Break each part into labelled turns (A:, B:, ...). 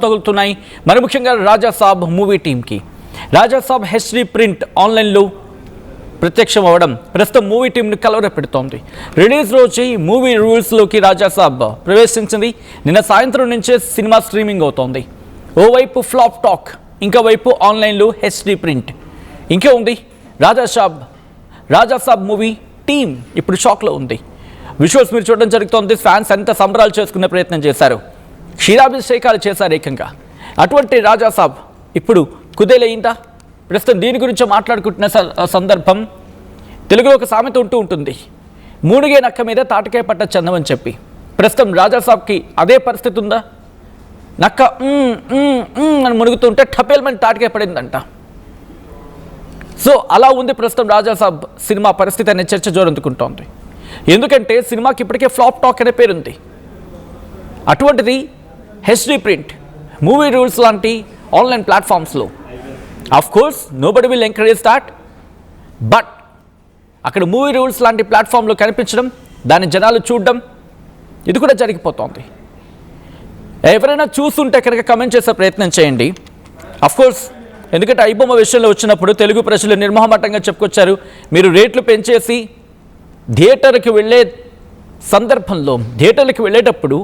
A: తగులుతున్నాయి. మరి ముఖ్యంగా రాజాసాబ్ మూవీ టీంకి రాజాసాబ్ హెచ్డి ప్రింట్ ఆన్లైన్లో ప్రత్యక్షం అవ్వడం ప్రస్తుతం మూవీ టీంని కలవరపెడుతోంది. రిలీజ్ రోజు మూవీ రూల్స్లోకి రాజాసాబ్ ప్రవేశించింది. నిన్న సాయంత్రం నుంచే సినిమా స్ట్రీమింగ్ అవుతోంది. ఓవైపు ఫ్లాప్ టాక్, ఇంకో వైపు ఆన్లైన్లో హెచ్డి ప్రింట్. ఇంకే ఉంది రాజాసాబ్ మూవీ టీం ఇప్పుడు షాక్లో ఉంది. విజువల్స్ మీరు చూడడం జరుగుతోంది. ఫ్యాన్స్ ఎంత సంబరాలు చేసుకునే ప్రయత్నం చేశారు, క్షీరాభిషేకాలు చేశారు ఏకంగా. అటువంటి రాజాసాబ్ ఇప్పుడు కుదేలయ్యిందా? ప్రస్తుతం దీని గురించి మాట్లాడుకుంటున్న సందర్భం తెలుగులో ఒక సామెత ఉంటుంది, మూడిగే నక్క మీద తాటికాయ పట్ట చందం అని చెప్పి. ప్రస్తుతం రాజాసాబ్కి అదే పరిస్థితి ఉందా? నక్క అని మునుగుతుంటే టపేల్మని తాటికాయ పడిందంట. సో అలా ఉంది ప్రస్తుతం రాజాసాబ్ సినిమా పరిస్థితి అనే చర్చ జోరందుకుంటోంది. ఎందుకంటే సినిమాకి ఇప్పటికే ఫ్లాప్ టాక్ అనే పేరుంది. అటువంటిది హెచ్డి ప్రింట్, మూవీ రూల్స్ లాంటి ఆన్లైన్ ప్లాట్ఫామ్స్లో of course nobody will encourage that, but అక్కడ మూవీ రూల్స్ లాంటి ప్లాట్ఫామ్లో కనిపించడం, దాన్ని జనాలు చూడడం, ఇది కూడా జరిగిపోతుంది. ఎవరైనా చూస్తుంటే కనుక కమెంట్ చేసే ప్రయత్నం చేయండి. అఫ్ కోర్స్ ఎందుకంటే ఐబొమ్మ విషయంలో వచ్చినప్పుడు తెలుగు ప్రజలు నిర్మోహమాటంగా చెప్పుకొచ్చారు, మీరు రేట్లు పెంచేసి థియేటర్కి వెళ్ళే సందర్భంలో, థియేటర్లకు వెళ్ళేటప్పుడు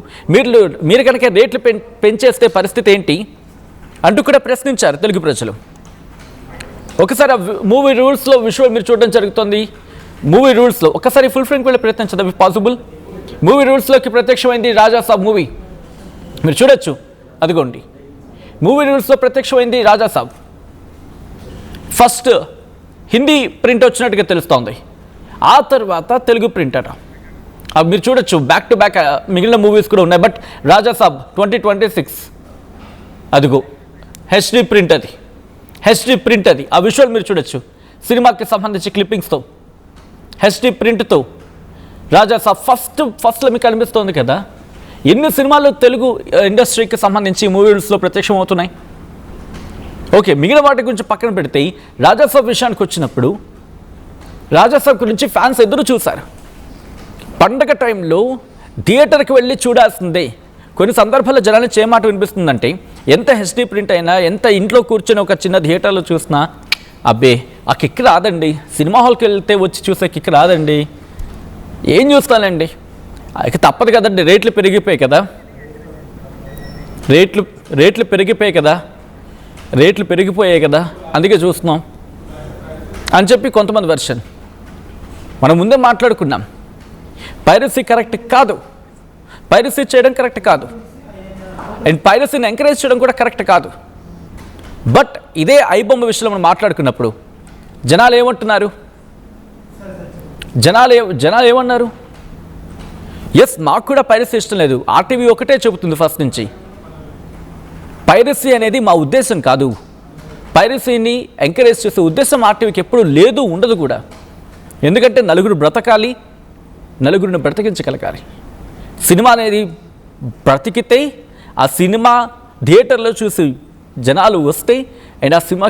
A: మీరు కనుక రేట్లు పెంచేస్తే పరిస్థితి ఏంటి అంటూ కూడా ప్రశ్నించారు తెలుగు ప్రజలు. ఒకసారి మూవీ రూల్స్లో విజువల్ మీరు చూడడం జరుగుతుంది. మూవీ రూల్స్లో ఒకసారి ఫుల్ ఫ్రేమ్కి వెళ్ళే ప్రయత్నం చేద్దాం ఇఫ్ పాసిబుల్. మూవీ రూల్స్లోకి ప్రత్యక్షమైంది రాజాసాబ్ మూవీ, మీరు చూడొచ్చు. అదిగోండి, మూవీ రూల్స్లో ప్రత్యక్షమైంది రాజాసాబ్. ఫస్ట్ హిందీ ప్రింట్ వచ్చినట్టుగా తెలుస్తోంది, ఆ తర్వాత తెలుగు ప్రింట్ అట. మీరు చూడొచ్చు, బ్యాక్ టు బ్యాక్ మిగిలిన మూవీస్ కూడా ఉన్నాయి. బట్ రాజాసాబ్ 2026 అదిగో హెచ్డి ప్రింట్, అది హెచ్డి ప్రింట్, అది ఆ విజువల్ మీరు చూడొచ్చు. సినిమాకి సంబంధించి క్లిప్పింగ్స్తో హెచ్డి ప్రింట్తో రాజాసాబ్ ఫస్ట్లో మీకు కనిపిస్తోంది కదా. ఎన్ని సినిమాలు తెలుగు ఇండస్ట్రీకి సంబంధించి మూవీ రూల్స్లో ప్రత్యక్షం అవుతున్నాయి. ఓకే, మిగిలిన వాటి గురించి పక్కన పెడితే రాజాసాబ్ విషయానికి వచ్చినప్పుడు రాజాసాబ్ గురించి ఫ్యాన్స్ ఎదురు చూశారు. పండగ టైంలో థియేటర్కి వెళ్ళి చూడాల్సిందే. కొన్ని సందర్భాల్లో జనానికి ఏ మాట వినిపిస్తుందంటే, ఎంత హెచ్డి ప్రింట్ అయినా, ఎంత ఇంట్లో కూర్చొని ఒక చిన్న థియేటర్లో చూసినా అబ్బే ఆ కిక్ రాదండి, సినిమా హాల్కి వెళ్తే వచ్చి చూసే కిక్ రాదండి, ఏం చూస్తానండి, ఇక తప్పదు కదండి, రేట్లు పెరిగిపోయాయి కదా, రేట్లు పెరిగిపోయాయి కదా అందుకే చూస్తున్నాం అని చెప్పి కొంతమంది వెర్షన్. మనం ముందే మాట్లాడుకున్నాం, పైరసీ కరెక్ట్ కాదు, పైరసీ చేయడం కరెక్ట్ కాదు, అండ్ పైరసీని ఎంకరేజ్ చేయడం కూడా కరెక్ట్ కాదు. బట్ ఇదే ఐబొమ్మ విషయంలో మనం మాట్లాడుకున్నప్పుడు జనాలు ఏమంటున్నారు, జనాలు ఏమన్నారు? ఎస్, మాకు కూడా పైరసీ ఇష్టం లేదు. ఆర్టీవీ ఒకటే చెబుతుంది ఫస్ట్ నుంచి, పైరసీ అనేది మా ఉద్దేశం కాదు, పైరసీని ఎంకరేజ్ చేసే ఉద్దేశం ఆర్టీవీకి ఎప్పుడూ లేదు, ఉండదు కూడా. ఎందుకంటే నలుగురు బ్రతకాలి, నలుగురిని బ్రతికించగలగాలి. సినిమా అనేది బ్రతికితే ఆ సినిమా థియేటర్లో చూసి జనాలు వస్తే అండ్ ఆ సినిమా